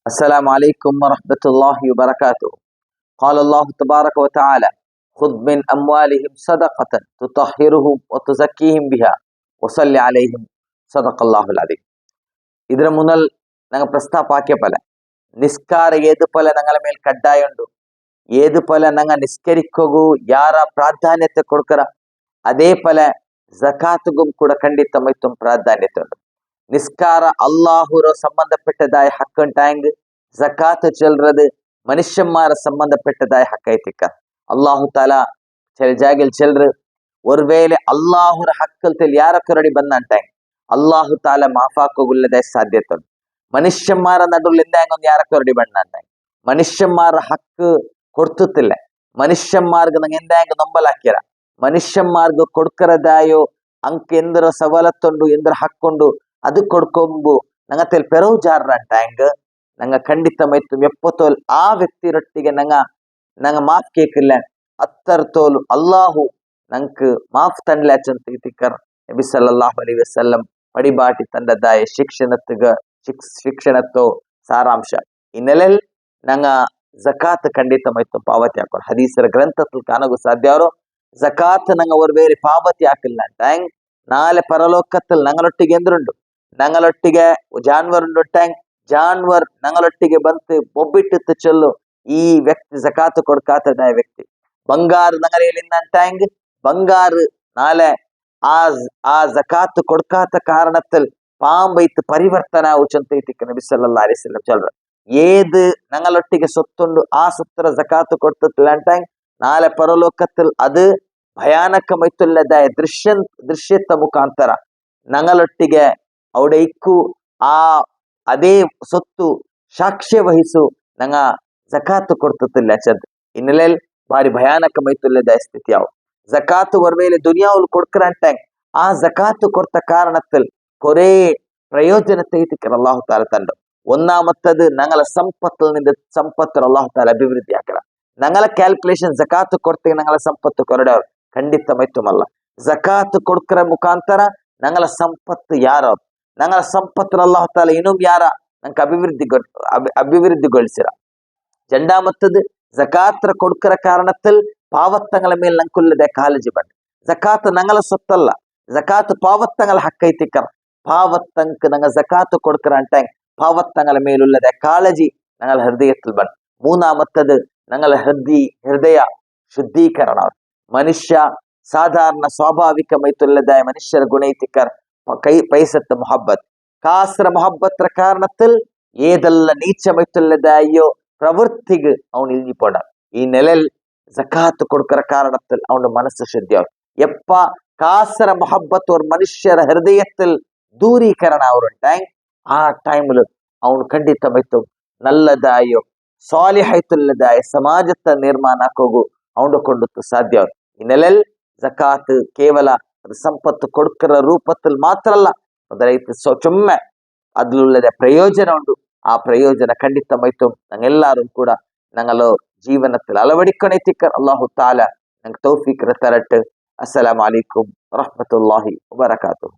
السلام عليكم ورحمة الله وبركاته. قال الله تبارك وتعالى: خذ من أموالهم صدقة تطهرهم وتزكيهم بها وصل عليهم صدق الله العظيم. ಇದರ ಮುನ್ನಲ್ ನಂಗೆ ಪ್ರಸ್ತಾಪ ಹಾಕ್ಯಪಲ ನಿಸ್ಕಾರ ಏದು ಫಲ ನಂಗಳ ಮೇಲೆ ಕಡ್ಡಾಯ ಉಂಡು. ಏದು ಫಲ ನಂಗ ನಿಸ್ಕರಿಕೋಗು ಯಾರ ಪ್ರಾಧಾನ್ಯತೆ ಕೊಡ್ಕರ ಅದೇ ಫಲ ಜಕಾತ್ಗೂ ಕೂಡ ಖಂಡಿತ ಮೈತುಂ ಪ್ರಾಧಾನ್ಯತೆ ಉಂಡು. ನಿಸ್ಕಾರ ಅಲ್ಲಾಹುರ ಸಂಬಂಧಪಟ್ಟದಾയ ಹಕ್ಕಂಟಾಂಗ್ ಜಕಾತ್ ಚೆಲ್றது மனுஷன்மார சம்பந்தப்பட்டதாய் ஹக்கைத்திக்க அல்லாஹு தாலா சில ஜாகில் செல்று ஒருவேளை அல்லாஹுர ஹக்கல் தெல் யாரக்கரடி ಬಂದಂಟಾಂಗ್ ಅಲ್ಲಾಹು ತಾಲ ಮಾಫಾಕೋಗುಲ್ಲದ ಸಾಧ್ಯತೆ ಉಂಟು. ಮನುಷ್ಯನ್ಮಾರ ನಡುಲಿಂದ ಒಂದು ಯಾರಕ್ಕರಡಿ ಬಂದಂಟಾಂಗ್ ಮನುಷ್ಯನ್ಮಾರ ಹಕ್ಕು ಕೊಡ್ತಿಲ್ಲ. ಮನುಷ್ಯನ್ಮಾರ್ಗ ನಂಗೆ ಎಂದಾಂಗ ನಂಬಲಾಕ್ಯರ ಮನುಷ್ಯನ್ಮಾರ್ಗ ಕೊಡ್ಕರದಾಯೋ ಅಂಕ ಎಂದರ ಸವಲತ್ತುಂಡು ಎಂದರ ಹಕ್ಕೊಂಡು ಅದು ಕೊಡ್ಕೊಂಬು ನಂಗ ತೆಲ್ ಪೆರವು ಜಾರ್ರಂಟಾಂಗ್ ನಂಗ ಖಂಡಿತ ಮೈತು ಎಪ್ಪತ್ತೋಲ್ ಆ ವ್ಯಕ್ತಿರೊಟ್ಟಿಗೆ ನಂಗ ಮಾಫ್ ಕೇಕಿಲ್ಲ ಅತ್ತರ್ ತೋಲು ಅಲ್ಲಾಹು ನಂಕ್ ಮಾಫ್ ತಂಡ್ಲಾಚಂತ ತಿಕ್ಕರ್ ನಬಿ ಸಲ್ಲಲ್ಲಾಹು ಅಲೈಹಿ ವಸಲ್ಲಂ ಪಡಿಬಾಟಿ ತಂದದಾಯ ಶಿಕ್ಷಣತ್ತೋ ಸಾರಾಂಶ ಈ ನೆಲೆಲ್ ನಂಗ ಜಕಾತ್ ಖಂಡಿತ ಮೈತು ಪಾವತಿ ಹಾಕೋರು ಹದೀಸರ ಗ್ರಂಥത്തിൽ ಕಾಣಗು ಸಾಧ್ಯ ಅವರು ಜಕಾತ್ ನಂಗ ಅವರು ಬೇರೆ ಪಾವತಿ ಹಾಕಿಲ್ಲ ಟ್ಯಾಂಗ್ ನಾಳೆ ಪರಲೋಕത്തിൽ ನಂಗಳೊಟ್ಟಿಗೆ ಎಂದ್ರುಂಡು ನಂಗಳೊಟ್ಟಿಗೆ ಜಾನ್ವರ್ ಉಂಡು ಟ್ಯಾಂಗ್ ಜಾನ್ವರ್ ನಂಗಳೊಟ್ಟಿಗೆ ಬಂತು ಒಬ್ಬಿಟ್ಟು ಚೊಲ್ಲು ಈ ವ್ಯಕ್ತಿ ಜಕಾತ್ ಕೊಡ್ಕಾತದ ವ್ಯಕ್ತಿ ಬಂಗಾರ ನಂಗಲಿಂದ ಟ್ಯಾಂಗ್ ಬಂಗಾರ ನಾಳೆ ಆ ಜಕಾತ್ ಕೊಡ್ಕಾತ ಕಾರಣത്തിൽ ಪಾಂಬೈತ್ ಪರಿವರ್ತನ ಉಚಂತೈತಿಕ ನಬಿ ಸಲ್ಲಲ್ಲಾಹು ಅಲೈಹಿ ವಸಲ್ಲಂ ಚೊಲ್ರ ಏದು ನಂಗಳೊಟ್ಟಿಗೆ ಸೊತ್ತುಂಡು ಆ ಸೊತ್ತರ ಜಕಾತ್ ಕೊಡ್ತಿಲ್ಲ ಟ್ಯಾಂಗ್ ನಾಳೆ ಪರಲೋಕത്തിൽ ಅದು ಭಯಾನಕ ಮೈತುಲ್ಲದ ದೃಶ್ಯತ ಮುಖಾಂತರ ನಂಗಳೊಟ್ಟಿಗೆ ಅವಡ ಇಕ್ಕು ಆ ಅದೇ ಸೊತ್ತು ಸಾಕ್ಷ್ಯ ವಹಿಸು ನಂಗ ಜಕಾತ್ ಕೊಡ್ತಿಲ್ಲ ಚಂದ್ ಇನ್ನೆಲ್ ಬಾರಿ ಭಯಾನಕ ಮೈತುಲ್ಲದ ಸ್ಥಿತಿ ಅವು ಜಕಾತ್ ವರ್ಮೇಲೆ ದುನಿಯಾವುಲು ಕೊಡ್ಕರ ಅಂಟಾಂಗ್ ಆ ಜಕಾತ್ ಕೊಡ್ತ ಕಾರಣത്തിൽ ಕೊರೇ ಪ್ರಯೋಜನ ತೈತಿಕರ ಅಲ್ಲಾಹು ತಾಲ ತಂಡು ഒന്നാമത്തത് ഞങ്ങളെ സമ്പത്ത് അല്ലാഹു തആല അഭിവൃദ്ധി ആക്കല ഞങ്ങളെ ಕ್ಯಾಲ್ಕುಲೇಷನ್ ಜಕಾತ್ ಕೊಡ್ತೀವಿ ഞങ്ങളെ ಸಂಪತ್ತು ಕೊರಡವ್ರು ಖಂಡಿತ ಮೈತುಮಲ್ಲ ಜಕಾತ್ ಕೊಡ್ಕರ ಮುಖಾಂತರ ഞങ്ങളെ ಸಂಪತ್ತು ಯಾರು ഞങ്ങളെ ಸಂಪತ್ತು ಅಲ್ಲಾಹು ತಾಲ ಇನ್ನೂ ಯಾರ ನಂಗೆ ಅಭಿವೃದ್ಧಿಗೊಳಿಸಿರ രണ്ടാമത്തത് ജക്കാത്ത് കൊടുക്കற കാരണത്തിൽ പാവത്തങ്ങളെ മേൽ ഞങ്ങൾക്കുള്ളതെ കാലജി ബണ്ട് ജക്കാത്ത് ഞങ്ങളെ സ്വത്തല്ല ജക്കാത്ത് പാവത്തങ്ങളെ ഹക്കൈത്തിക്കർ പാവത്തങ്ങൾക്ക് ഞങ്ങൾ ജക്കാത്ത് കൊടുക്കற ಅಂಟಾಂಗ್ പാവത്തങ്ങളെ മേലുള്ളതെ കാളജി ഞങ്ങളെ ഹൃദയത്തിൽ ബണ്ട് മൂന്നാമത്തത് ഞങ്ങളെ ഹൃദയ ಶುದ್ಧೀಕರಣ ಮನುಷ್ಯ ಸಾಧಾರಣ ಸ್ವಾಭಾವಿಕ ಮೈತುಲ್ಲದಾಯ ಮನುಷ್ಯರ ಗುಣೈತಿಕರ್ ಪೈಸತ್ತ ಮೊಹಬ್ಬತ್ ಕಾಸ್ರ ಮೊಹಬ್ಬತ್ರ ಕಾರಣത്തിൽ ഏതെല്ലാം നീച്ച മൈത്തുള്ളതായോ പ്രവൃത്തിക്ക് അവൻ ഇഴിഞ്ഞിപ്പോണ്ട ഈ നിലയിൽ ജക്കാത്ത് കൊടുക്കற കാരണത്തിൽ അവന്റെ മനസ്സ് ശുദ്ധിയാവും എപ്പ കാസര ಮೊಹಬ್ಬತ್ ഒരു മനുഷ്യರ ഹൃദയത്തിൽ ದೂರೀಕರಣ ಅವರುಂಟಾಂಗ್ ಆ ಟೈಮ್ಲು ಅವನು ಖಂಡಿತ ಮೈತು ನಲ್ಲದಾಯೋ ಸಾಲಿಹೈತುಲ್ಲದಾಯ ಸಮಾಜದ ನಿರ್ಮಾಣ ಆಕೋಗು ಅವನು ಕೊಂಡುತ್ತು ಸಾಧ್ಯ ಈ ನೆಲೆಲ್ ಜಕಾತ್ ಕೇವಲ ಸಂಪತ್ತು ಕೊಡ್ಕರ ರೂಪത്തിൽ മാത്രല്ല ಅದರೈತೆ ಚೊಮ್ಮೆ അതിലുള്ളതെ പ്രയോജന ഉണ്ട് ആ പ്രയോജന ಖಂಡಿತ ಮೈತು ഞങ്ങളെല്ലാരും ಕೂಡ ഞങ്ങളോ ಜೀವನത്തിൽ ಅಳವಡಿಕೊಳೈತಿಕರ್ ಅಲ್ಲಾಹು ತಾಲ ನಂಗೆ ತೌಫೀಕ್ ತರಟ್. ಅಸ್ಸಲಾಮು ಅಲೈಕುಂ ವರಹ್ಮತುಲ್ಲಾಹಿ ವಬರಕಾತುಹು.